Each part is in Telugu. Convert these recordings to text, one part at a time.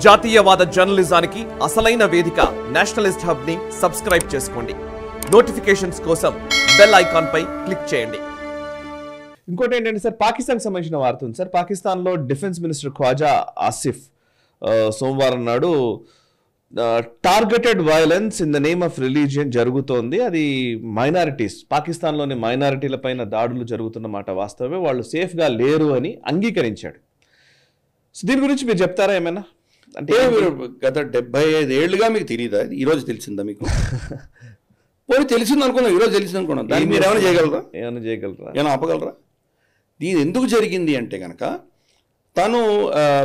జాతీయవాద జర్నలిజానికి అసలైన వేదిక నేషనలిస్ట్ హబ్ ని సబ్స్క్రైబ్ చేసుకోండి. నోటిఫికేషన్స్ కోసం బెల్ ఐకాన్ పై క్లిక్ చేయండి. ఇంకోటి ఏంటంటే సార్, పాకిస్తాన్కి సంబంధించిన వార్త ఉంది సార్. పాకిస్తాన్లో డిఫెన్స్ మినిస్టర్ ఖ్వాజా ఆసిఫ్ సోమవారం నాడు targeted violence in the name of religion జరుగుతోంది, అది మైనారిటీస్, పాకిస్తాన్లోని మైనారిటీల పైన దాడులు జరుగుతున్నమాట వాస్తవమే, వాళ్ళు సేఫ్గా లేరు అని అంగీకరించాడు. సో దీని గురించి మీరు చెప్తారా ఏమైనా? అంటే మీరు గత 75 ఏళ్ళుగా మీకు తెలియదా? ఈరోజు తెలిసిందా మీకు? పోనీ తెలిసింది అనుకున్నాం, ఈరోజు తెలిసింది అనుకున్నాం. దాన్ని మీరు ఏమైనా చేయగలరా? ఏమైనా ఆపగలరా? ఇది ఎందుకు జరిగింది అంటే కనుక, తను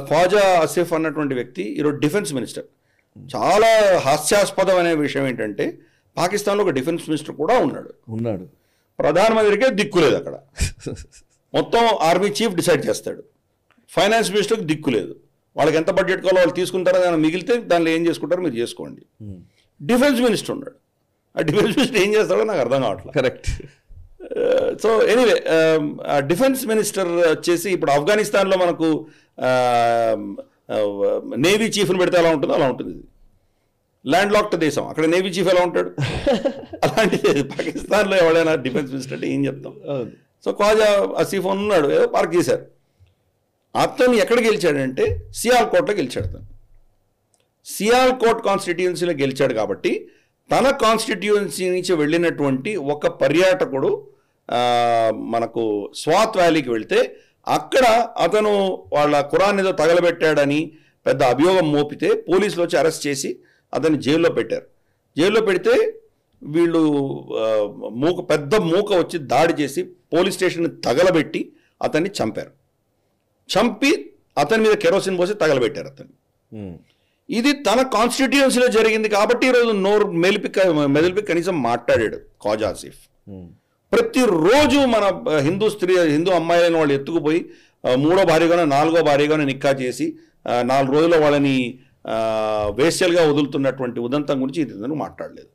ఖ్వాజా ఆసిఫ్ అన్నటువంటి వ్యక్తి ఈరోజు డిఫెన్స్ మినిస్టర్. చాలా హాస్యాస్పదమైన విషయం ఏంటంటే, పాకిస్తాన్లో ఒక డిఫెన్స్ మినిస్టర్ కూడా ఉన్నాడు. ప్రధానమంత్రికే దిక్కు లేదు అక్కడ. మొత్తం ఆర్మీ చీఫ్ డిసైడ్ చేస్తాడు. ఫైనాన్స్ మినిస్టర్కి దిక్కు లేదు. వాళ్ళకి ఎంత బడ్జెట్ కావాలో వాళ్ళు తీసుకుంటారో, దాన్ని మిగిలితే దానిలో ఏం చేసుకుంటారో మీరు చేసుకోండి. డిఫెన్స్ మినిస్టర్ ఉన్నాడు. ఆ డిఫెన్స్ మినిస్టర్ ఏం చేస్తాడో నాకు అర్థం కావట్లేదు. Correct. So anyway, defence minister వచ్చేసి ఇప్పుడు ఆఫ్ఘనిస్తాన్లో మనకు నేవీ చీఫ్ని పెడితే ఎలా ఉంటుందో అలా ఉంటుంది. ఇది ల్యాండ్ లాక్డ్ దేశం, అక్కడ నేవీ చీఫ్ ఎలా ఉంటాడు? అలాంటిది పాకిస్తాన్లో ఎవడైనా డిఫెన్స్ మినిస్టర్ అంటే ఏం చెప్తాం? సో ఖ్వాజా ఆసిఫ్ ఉన్నాడు, ఏదో పార్క్ చేశారు. అతను ఎక్కడ గెలిచాడంటే సియాల్కోట్లో గెలిచాడు. అతను సియాల్కోట్ కాన్స్టిట్యుయెన్సీలో గెలిచాడు కాబట్టి, తన కాన్స్టిట్యుయెన్సీ నుంచి వెళ్ళినటువంటి ఒక పర్యాటకుడు మనకు స్వాత్ వ్యాలీకి వెళ్తే, అక్కడ అతను వాళ్ళ ఖురాన్ ఏదో తగలబెట్టాడని పెద్ద అభియోగం మోపితే పోలీసులు వచ్చి అరెస్ట్ చేసి అతన్ని జైల్లో పెట్టారు. జైల్లో పెడితే వీళ్ళు పెద్ద మూక వచ్చి దాడి చేసి పోలీస్ స్టేషన్ తగలబెట్టి అతన్ని చంపారు. చంపి అతని మీద కెరోసిన్ పోసి తగలబెట్టారు అతన్ని. ఇది తన కాన్స్టిట్యుయెన్సీలో జరిగింది కాబట్టి ఈరోజు నోరు మెదిలిపి కనీసం మాట్లాడాడు ఖ్వాజా ఆసిఫ్. ప్రతిరోజు మన హిందూ అమ్మాయిలైన వాళ్ళు ఎత్తుకుపోయి 3వ భార్యగానో 4వ భార్యగానో నిక్కా చేసి 4 రోజుల్లో వాళ్ళని వేశ్యలుగా వదులుతున్నటువంటి ఉదంతం గురించి ఇది మాట్లాడలేదు.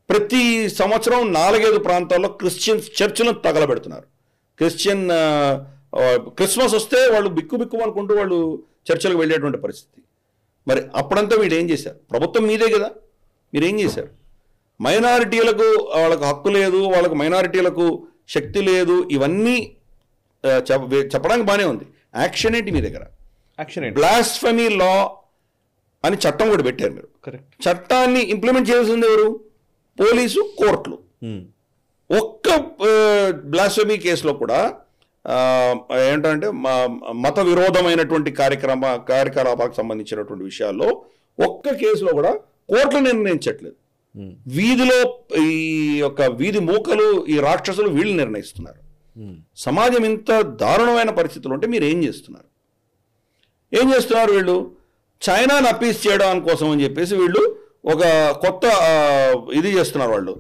ప్రతి సంవత్సరం 4-5 ప్రాంతాల్లో క్రిస్టియన్స్ చర్చిలను తగలబెడుతున్నారు. క్రిస్మస్ వస్తే వాళ్ళు బిక్కు అనుకుంటూ వాళ్ళు చర్చలకు వెళ్ళేటువంటి పరిస్థితి. మరి అప్పుడంతా వీళ్ళు ఏం చేశారు? ప్రభుత్వం మీదే కదా, మీరేం చేశారు? మైనారిటీలకు వాళ్ళకు హక్కు లేదు, వాళ్ళకు మైనారిటీలకు శక్తి లేదు, ఇవన్నీ చెప్పడానికి బాగానే ఉంది. యాక్షన్ ఏంటి మీ దగ్గర? బ్లాస్ఫెమీ లా అని చట్టం కూడా పెట్టారు మీరు. చట్టాన్ని ఇంప్లిమెంట్ చేయాల్సింది ఎవరు? పోలీసు, కోర్టులు. ఒక్క బ్లాస్ఫెమీ కేసులో కూడా ఏంటంటే మత విరోధమైనటువంటి కార్యకలాపాలకు సంబంధించినటువంటి విషయాల్లో ఒక్క కేసులో కూడా కోర్టులు నిర్ణయించట్లేదు. వీధిలో ఈ యొక్క వీధి మూకలు, ఈ రాక్షసులు వీళ్ళు నిర్ణయిస్తున్నారు. సమాజం ఇంత దారుణమైన పరిస్థితులు ఉంటే మీరు ఏం చేస్తున్నారు? వీళ్ళు చైనాను అప్పీస్ చేయడం కోసం అని చెప్పేసి వీళ్ళు ఒక కొత్త ఇది చేస్తున్నారు. వాళ్ళు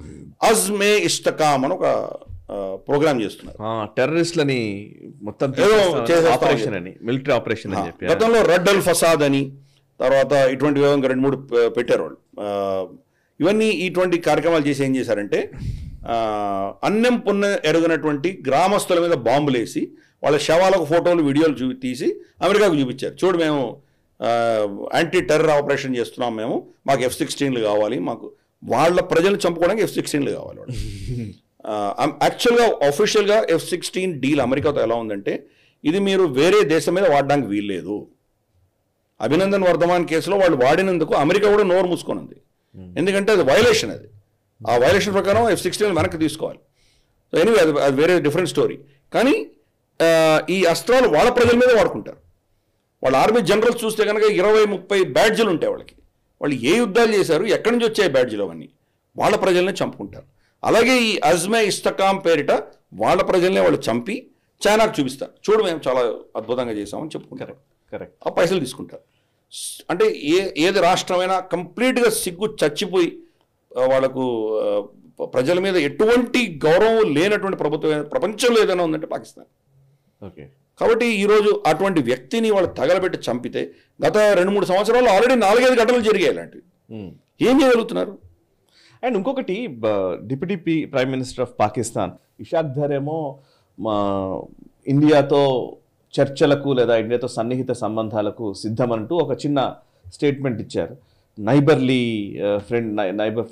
అజ్మే ఇష్టకామ్ అని ఒక ప్రోగ్రామ్ చేస్తున్నారు. టెర్రరిస్ట్లని మొత్తం ఆపరేషన్ అని, మిలిటరీ ఆపరేషన్ అని చెప్పి. గతంలో రెడ్ అల్ ఫసాద్ అని, తర్వాత ఇటువంటి 2-3 పెట్టారు వాళ్ళు. ఇవన్నీ ఇటువంటి కార్యక్రమాలు చేసి ఏం చేశారంటే, అన్నం పుణ్యం ఎరుగినటువంటి గ్రామస్తుల మీద బాంబులు వేసి వాళ్ళ శవాలకు ఫోటోలు, వీడియోలు తీసి అమెరికాకు చూపించారు. చూడు, మేము యాంటీ టెర్రర్ ఆపరేషన్ చేస్తున్నాం, మాకు F-16లు కావాలి, మాకు వాళ్ళ ప్రజలు చంపుకోవడానికి F-16లు కావాలి. వాళ్ళు యాక్చువల్గా ఆఫీషియల్గా F-16 డీల్ అమెరికాతో ఎలా ఉందంటే, ఇది మీరు వేరే దేశం మీద వాడడానికి వీల్లేదు. అభినందన్ వర్ధమాన్ కేసులో వాళ్ళు వాడినందుకు అమెరికా కూడా నోరు మూసుకొని ఉంది. ఎందుకంటే అది వైలేషన్. ఆ వైలేషన్ ప్రకారం F-16 వెనక్కి తీసుకోవాలి. సో ఎనీవే, అది వేరే డిఫరెంట్ స్టోరీ. కానీ ఈ అస్త్రాలు వాళ్ళ ప్రజల మీద వాడుకుంటారు. వాళ్ళ ఆర్మీ జనరల్స్ చూస్తే కనుక 20-30 బ్యాడ్జీలు ఉంటాయి వాళ్ళకి. వాళ్ళు ఏ యుద్ధాలు చేశారు, ఎక్కడి నుంచి వచ్చాయి బ్యాడ్జీలు, అవన్నీ వాళ్ళ ప్రజల్నే చంపుకుంటారు. అలాగే ఈ అజ్మే ఇష్టకామ్ పేరిట వాళ్ళ ప్రజల్నే వాళ్ళు చంపి చైనాకు చూపిస్తారు. చూడు, మేము చాలా అద్భుతంగా చేసామని చెప్పుకుంటారు. కరెక్ట్. ఆ పైసలు తీసుకుంటారు. అంటే ఏది రాష్ట్రమైనా కంప్లీట్గా సిగ్గు చచ్చిపోయి వాళ్ళకు ప్రజల మీద ఎటువంటి గౌరవం లేనటువంటి ప్రభుత్వం ప్రపంచంలో ఏదైనా ఉందంటే పాకిస్తాన్. ఓకే. కాబట్టి ఈరోజు అటువంటి వ్యక్తిని వాళ్ళు తగలబెట్టి చంపితే, గత 2-3 సంవత్సరాలు ఆల్రెడీ 4-5 ఘటనలు జరిగాయి ఇలాంటివి. ఏం చేయగలుగుతున్నారు? అండ్ ఇంకొకటి, deputy prime minister of Pakistan Ishaq Dar ఏమో ఇండియాతో చర్చలకు లేదా ఇండియాతో సన్నిహిత సంబంధాలకు సిద్ధమంటూ ఒక చిన్న స్టేట్మెంట్ ఇచ్చారు. నైబర్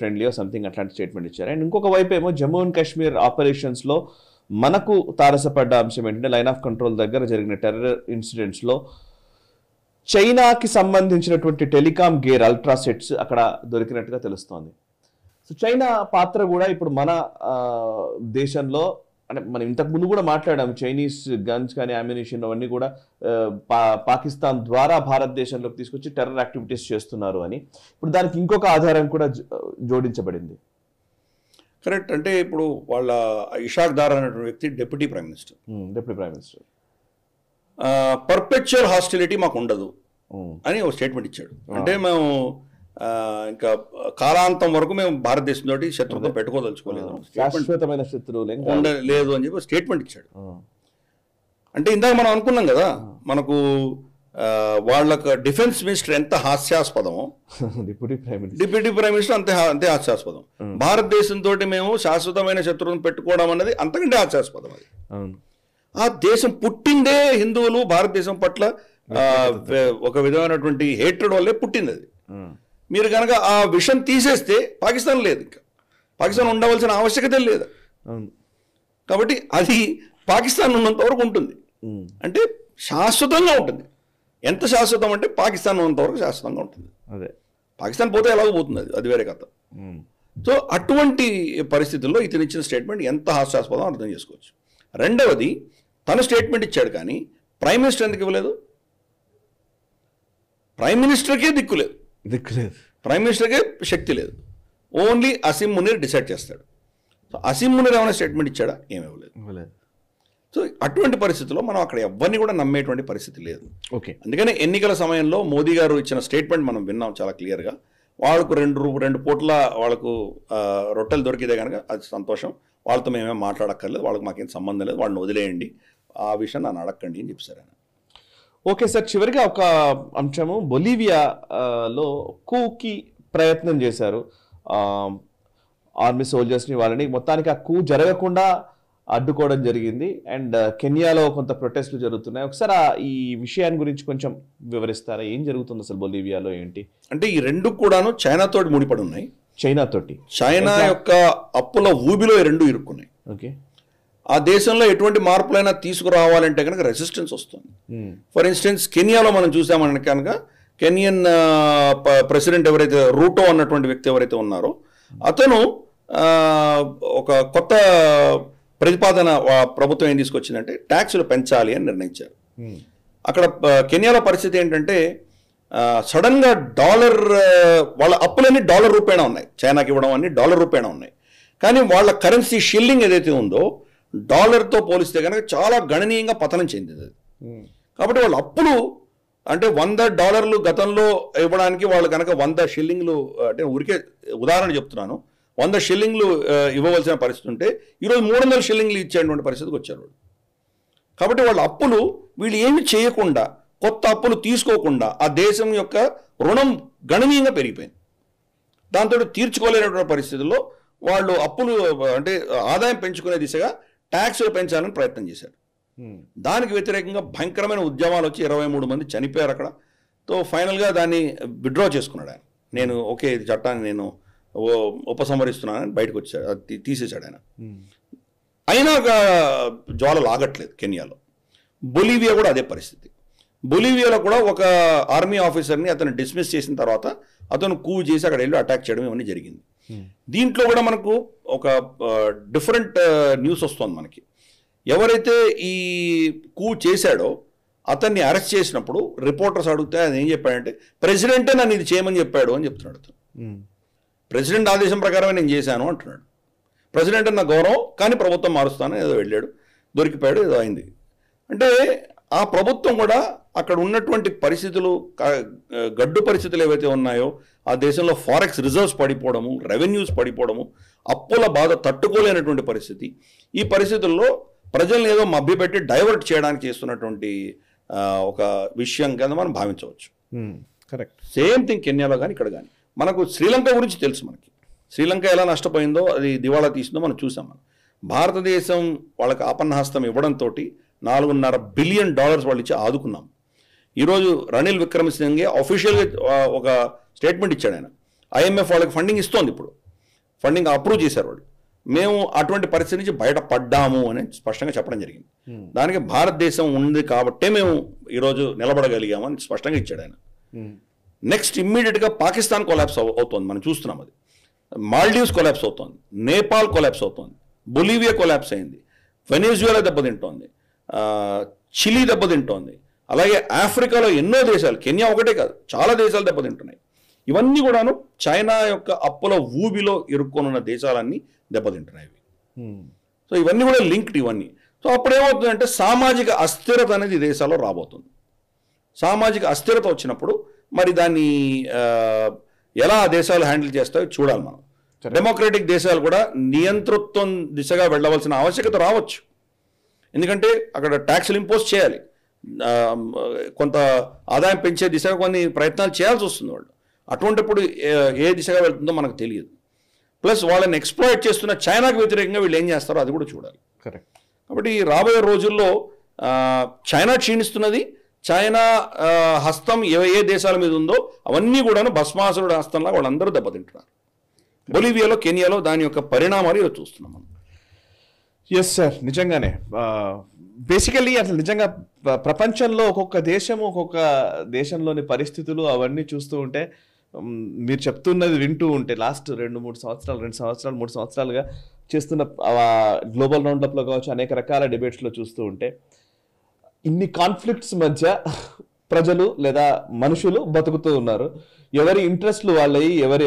ఫ్రెండ్లీ సంథింగ్ అట్లాంటి స్టేట్మెంట్ ఇచ్చారు. అండ్ ఇంకొక వైపు ఏమో జమ్మూ అండ్ కాశ్మీర్ ఆపరేషన్స్లో మనకు తారసపడ్డ అంశం ఏంటంటే లైన్ ఆఫ్ కంట్రోల్ దగ్గర జరిగిన టెర్రర్ ఇన్సిడెంట్స్లో చైనాకి సంబంధించినటువంటి టెలికాం గేర్ అల్ట్రాసెట్స్ అక్కడ దొరికినట్టుగా తెలుస్తోంది. సో చైనా పాత్ర కూడా ఇప్పుడు మన దేశంలో అంటే మనం ఇంతకు ముందు కూడా మాట్లాడాం, చైనీస్ గన్స్ కానీ అమ్యునిషన్ అవన్నీ కూడా పాకిస్తాన్ ద్వారా భారతదేశంలోకి తీసుకొచ్చి టెర్రర్ యాక్టివిటీస్ చేస్తున్నారు అని. ఇప్పుడు దానికి ఇంకొక ఆధారం కూడా జోడించబడింది. కరెక్ట్. అంటే ఇప్పుడు వాళ్ళ ఇషాక్ దార్ అనేటువంటి వ్యక్తి deputy prime minister perpetual hostility మాకు ఉండదు అని ఒక స్టేట్మెంట్ ఇచ్చాడు. అంటే మేము ఇంకా కాలాంతం వరకు మేము భారతదేశంతో శత్రుత్వం పెట్టుకోదలుచుకోలేదు, శాశ్వతమైన శత్రువులు ఉండలేదు అని చెప్పి స్టేట్మెంట్ ఇచ్చాడు. అంటే ఇందాక మనం అనుకున్నాం కదా, మనకు వాళ్ళకు డిఫెన్స్ మినిస్టర్ ఎంత హాస్యాస్పదమో డిప్యూటీ ప్రైమ్ మినిస్టర్ అంతే హాస్యాస్పదం. భారతదేశంతో మేము శాశ్వతమైన శత్రువులను పెట్టుకోవడం అన్నది అంతకంటే హాస్యాస్పదం. అది ఆ దేశం పుట్టిందే హిందువులు భారతదేశం పట్ల ఒక విధమైనటువంటి హేట్రెడ్ వల్లే పుట్టింది అది. మీరు కనుక ఆ విషయం తీసేస్తే పాకిస్తాన్ లేదు, ఇంకా పాకిస్తాన్ ఉండవలసిన ఆవశ్యకత లేదు. కాబట్టి అది పాకిస్తాన్ ఉన్నంత వరకు ఉంటుంది, అంటే శాశ్వతంగా ఉంటుంది. ఎంత శాశ్వతం అంటే పాకిస్తాన్ ఉన్నంత వరకు శాశ్వతంగా ఉంటుంది. అదే పాకిస్తాన్ పోతే ఎలాగో పోతుంది, అది వేరే కథ. సో అటువంటి పరిస్థితుల్లో ఇతను ఇచ్చిన స్టేట్మెంట్ ఎంత హాస్యాస్పదం అర్థం చేసుకోవచ్చు. రెండవది, తను స్టేట్మెంట్ ఇచ్చాడు కానీ ప్రైమ్ మినిస్టర్ ఎందుకు ఇవ్వలేదు? ప్రైమ్ మినిస్టర్కే దిక్కులేదు, ప్రైమ్ మినిస్టర్కే శక్తి లేదు. ఓన్లీ అసీం మునీర్ డిసైడ్ చేస్తాడు. సో అసీం మునీర్ ఏమైనా స్టేట్మెంట్ ఇచ్చాడా? ఏమి ఇవ్వలేదు. సో అటువంటి పరిస్థితుల్లో మనం అక్కడ ఎవరిని కూడా నమ్మేటువంటి పరిస్థితి లేదు. ఓకే, అందుకని ఎన్నికల సమయంలో మోదీ గారు ఇచ్చిన స్టేట్మెంట్ మనం విన్నాం చాలా క్లియర్గా. వాళ్ళకు రెండు పూట్ల వాళ్ళకు రొట్టెలు దొరికితే కనుక అది సంతోషం, వాళ్ళతో మేమేం మాట్లాడక్కర్లేదు, వాళ్ళకి మాకేం సంబంధం లేదు, వాళ్ళని వదిలేయండి, ఆ విషయం నన్ను అడగండి అని చెప్పారు ఆయన. ఓకే సార్, చివరిగా ఒక అంశము, బొలీవియాలో కూకి ప్రయత్నం చేశారు ఆర్మీ సోల్జర్స్ని, వాళ్ళని మొత్తానికి ఆ కూ జరగకుండా అడ్డుకోవడం జరిగింది. అండ్ కెన్యాలో కొంత ప్రొటెస్ట్లు జరుగుతున్నాయి. ఒకసారి ఈ విషయాన్ని గురించి కొంచెం వివరిస్తారా? ఏం జరుగుతుంది అసలు బొలీవియాలో, ఏంటి? అంటే ఈ రెండు కూడాను చైనాతోటి ముడిపడి ఉన్నాయి. చైనా యొక్క అప్పుల ఊబిలో ఈ రెండు ఇరుక్కున్నాయి. ఓకే, ఆ దేశంలో ఎటువంటి మార్పులైనా తీసుకురావాలంటే కనుక రెసిస్టెన్స్ వస్తుంది. ఫర్ ఇన్స్టెన్స్ కెనియాలో మనం చూసామని కనుక కెనియన్ ప్రెసిడెంట్ ఎవరైతే రూటో అన్నటువంటి వ్యక్తి ఎవరైతే ఉన్నారో అతను ఒక కొత్త ప్రతిపాదన ప్రభుత్వం ఏం తీసుకొచ్చిందంటే ట్యాక్సులు పెంచాలి అని నిర్ణయించారు. అక్కడ కెనియాలో పరిస్థితి ఏంటంటే సడన్గా డాలర్, వాళ్ళ అప్పులన్నీ డాలర్ రూపేణ ఉన్నాయి, చైనాకి ఇవ్వడం అన్ని డాలర్ రూపేణ ఉన్నాయి. కానీ వాళ్ళ కరెన్సీ షిల్లింగ్ ఏదైతే ఉందో డాలర్తో పోలిస్తే కనుక చాలా గణనీయంగా పతనం చెందింది. కాబట్టి వాళ్ళ అప్పులు అంటే $100 గతంలో ఇవ్వడానికి వాళ్ళు కనుక 100 షిల్లింగ్లు, అంటే ఊరికే ఉదాహరణ చెప్తున్నాను, 100 షిల్లింగ్లు ఇవ్వవలసిన పరిస్థితి ఉంటే ఈరోజు 300 షిల్లింగ్లు ఇచ్చేటువంటి పరిస్థితికి వచ్చారు వాళ్ళు. కాబట్టి వాళ్ళ అప్పులు వీళ్ళు ఏమి చేయకుండా, కొత్త అప్పులు తీసుకోకుండా ఆ దేశం యొక్క రుణం గణనీయంగా పెరిగిపోయింది. దాంతో తీర్చుకోలేనటువంటి పరిస్థితుల్లో వాళ్ళు అప్పులు అంటే ఆదాయం పెంచుకునే దిశగా ట్యాక్సులు పెంచాలని ప్రయత్నం చేశారు. దానికి వ్యతిరేకంగా భయంకరమైన ఉద్యమాలు వచ్చి 23 మంది చనిపోయారు అక్కడ. తో ఫైనల్గా దాన్ని విత్డ్రా చేసుకున్నాడు ఆయన. నేను ఓకే ఇది చట్టాన్ని నేను ఉపసంహరిస్తున్నానని బయటకు వచ్చాడు, అది తీసేశాడు ఆయన. అయినా జ్వాలలు ఆగట్లేదు కెన్యాలో. బొలీవియా కూడా అదే పరిస్థితి. బొలీవియాలో కూడా ఒక ఆర్మీ ఆఫీసర్ని అతను డిస్మిస్ చేసిన తర్వాత అతను కూ చేసి అక్కడ వెళ్ళి అటాక్ చేయడం ఇవన్నీ జరిగింది. దీంట్లో కూడా మనకు ఒక డిఫరెంట్ న్యూస్ వస్తుంది మనకి. ఎవరైతే ఈ కూ చేశాడో అతన్ని అరెస్ట్ చేసినప్పుడు రిపోర్టర్స్ అడిగితే ఆయన ఏం చెప్పాడంటే ప్రెసిడెంటే నన్ను ఇది చేయమని చెప్పాడు అని చెప్తున్నాడు. అతను ప్రెసిడెంట్ ఆదేశం ప్రకారమే నేను చేశాను అంటున్నాడు. ప్రెసిడెంట్ అన్న గౌరవం, కానీ ప్రభుత్వం మారుస్తాను ఏదో వెళ్ళాడు, దొరికిపోయాడు, ఏదో అయింది. అంటే ఆ ప్రభుత్వం కూడా అక్కడ ఉన్నటువంటి పరిస్థితులు, గడ్డు పరిస్థితులు ఏవైతే ఉన్నాయో ఆ దేశంలో ఫారెక్స్ రిజర్వ్స్ పడిపోవడము, రెవెన్యూస్ పడిపోవడము, అప్పుల బాధ తట్టుకోలేనటువంటి పరిస్థితి. ఈ పరిస్థితుల్లో ప్రజల్ని ఏదో మభ్యపెట్టి డైవర్ట్ చేయడానికి చేస్తున్నటువంటి ఒక విషయం కింద మనం భావించవచ్చు. కరెక్ట్. సేమ్ థింగ్ కెన్యాలో కానీ ఇక్కడ కానీ. మనకు శ్రీలంక గురించి తెలుసు, మనకి శ్రీలంక ఎలా నష్టపోయిందో, అది దివాళా తీసిందో మనం చూసాం. మనం భారతదేశం వాళ్ళకి ఆపన్నహస్తం ఇవ్వడంతో $4.5 బిలియన్ వాళ్ళు ఇచ్చి ఆదుకున్నాం. ఈరోజు రనిల్ విక్రమసింఘే అఫీషియల్గా ఒక స్టేట్మెంట్ ఇచ్చాడు. ఆయన IMF వాళ్ళకి ఫండింగ్ ఇస్తోంది, ఇప్పుడు ఫండింగ్ అప్రూవ్ చేశారు వాళ్ళు. మేము అటువంటి పరిస్థితి నుంచి బయటపడ్డాము అని స్పష్టంగా చెప్పడం జరిగింది. దానికి భారతదేశం ఉంది కాబట్టే మేము ఈరోజు నిలబడగలిగాము అని స్పష్టంగా ఇచ్చాడు ఆయన. నెక్స్ట్ ఇమ్మీడియట్గా పాకిస్తాన్ కొలాప్స్ అవుతోంది, మనం చూస్తున్నాం. అది మాల్డీవ్స్ కొలాప్స్ అవుతోంది, నేపాల్ కొలాప్స్ అవుతోంది, బొలీవియా కొలాప్స్ అయింది, వెనిజువేలా దెబ్బతింటోంది, చిలీ దెబ్బతింటోంది. అలాగే ఆఫ్రికాలో ఎన్నో దేశాలు, కెన్యా ఒకటే కాదు చాలా దేశాలు దెబ్బతింటున్నాయి. ఇవన్నీ కూడాను చైనా యొక్క అప్పుల ఊబిలో ఇరుక్కొనున్న దేశాలన్నీ దెబ్బతింటున్నాయి. సో ఇవన్నీ కూడా లింక్డ్ ఇవన్నీ. సో అప్పుడు ఏమవుతుందంటే సామాజిక అస్థిరత అనేది దేశాల్లో రాబోతుంది. సామాజిక అస్థిరత వచ్చినప్పుడు మరి దాన్ని ఎలా దేశాలు హ్యాండిల్ చేస్తాయో చూడాలి మనం. డెమోక్రటిక్ దేశాలు కూడా నియంతృత్వం దిశగా వెళ్ళవలసిన ఆవశ్యకత రావచ్చు. ఎందుకంటే అక్కడ ట్యాక్స్లు ఇంపోజ్ చేయాలి, కొంత ఆదాయం పెంచే దిశగా కొన్ని ప్రయత్నాలు చేయాల్సి వస్తుంది వాళ్ళు. అటువంటిప్పుడు ఏ దిశగా వెళ్తుందో మనకు తెలియదు. ప్లస్ వాళ్ళని ఎక్స్ప్లాయిట్ చేస్తున్న చైనాకు వ్యతిరేకంగా వీళ్ళు ఏం చేస్తారో అది కూడా చూడాలి. కరెక్ట్. కాబట్టి రాబోయే రోజుల్లో చైనా క్షీణిస్తున్నది, చైనా హస్తం ఏ దేశాల మీద ఉందో అవన్నీ కూడాను భస్మాసురుడు హస్తంలా వాళ్ళందరూ దెబ్బతింటున్నారు. బొలీవియాలో, కెనియాలో దాని యొక్క పరిణామాలు ఈరోజు చూస్తున్నాం మనం. ఎస్ సార్, నిజంగానే బేసికల్లీ అసలు నిజంగా ప్రపంచంలో ఒక్కొక్క దేశంలోని పరిస్థితులు అవన్నీ చూస్తూ ఉంటే, మీరు చెప్తున్నది వింటూ ఉంటే లాస్ట్ 2 సంవత్సరాలుగా చేస్తున్న గ్లోబల్ రౌండప్లో కావచ్చు, అనేక రకాల డిబేట్స్లో చూస్తూ ఉంటే ఇన్ని కాన్ఫ్లిక్ట్స్ మధ్య ప్రజలు లేదా మనుషులు బతుకుతూ ఉన్నారు. ఎవరి ఇంట్రెస్ట్లు వాళ్ళయి, ఎవరి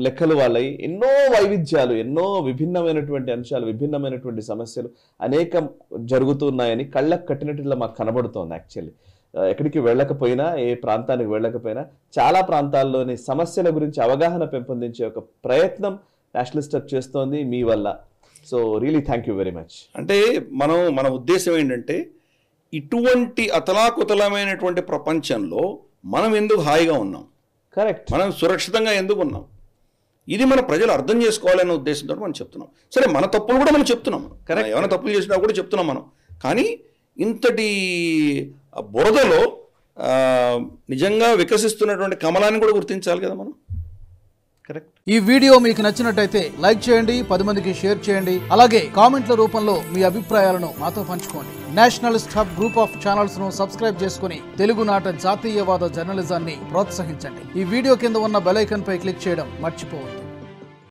లెక్కలు వాళ్ళయి, ఎన్నో వైవిధ్యాలు, ఎన్నో విభిన్నమైనటువంటి అంశాలు, విభిన్నమైనటువంటి సమస్యలు అనేకం జరుగుతున్నాయని కళ్ళకు కట్టినట్టుగా మాకు కనబడుతోంది. యాక్చువల్లీ ఎక్కడికి వెళ్ళకపోయినా, ఏ ప్రాంతానికి వెళ్ళకపోయినా చాలా ప్రాంతాల్లోని సమస్యల గురించి అవగాహన పెంపొందించే ఒక ప్రయత్నం నేషనలిస్ట్ హబ్ చేస్తోంది మీ వల్ల. So really thank you very much. అంటే మన ఉద్దేశం ఏంటంటే ఇటువంటి అతలాకుతలమైనటువంటి ప్రపంచంలో మనం ఎందుకు హాయిగా ఉన్నాం, కరెక్ట్, మనం సురక్షితంగా ఎందుకు ఉన్నాం, ఇది మన ప్రజలు అర్థం చేసుకోవాలనే ఉద్దేశంతో మనం చెప్తున్నాం. సరే మన తప్పులు కూడా మనం చెప్తున్నాం, కరెక్ట్, ఏమైనా తప్పులు చేసినా కూడా చెప్తున్నాం మనం. కానీ ఇంతటి బురదలో నిజంగా వికసిస్తున్నటువంటి కమలాన్ని కూడా గుర్తించాలి కదా మనం. కరెక్ట్. ఈ వీడియో మీకు నచ్చినట్టయితే లైక్ చేయండి, 10 మందికి షేర్ చేయండి. అలాగే కామెంట్ల రూపంలో మీ అభిప్రాయాలను మాతో పంచుకోండి. Nationalist hub group of channels ను సబ్స్క్రైబ్ చేసుకుని తెలుగునాట జాతీయవాద జర్నలిజాన్ని ప్రోత్సహించండి. ఈ వీడియో కింద ఉన్న బెల్ ఐకాన్ పై క్లిక్ చేయడం మర్చిపోవద్దు.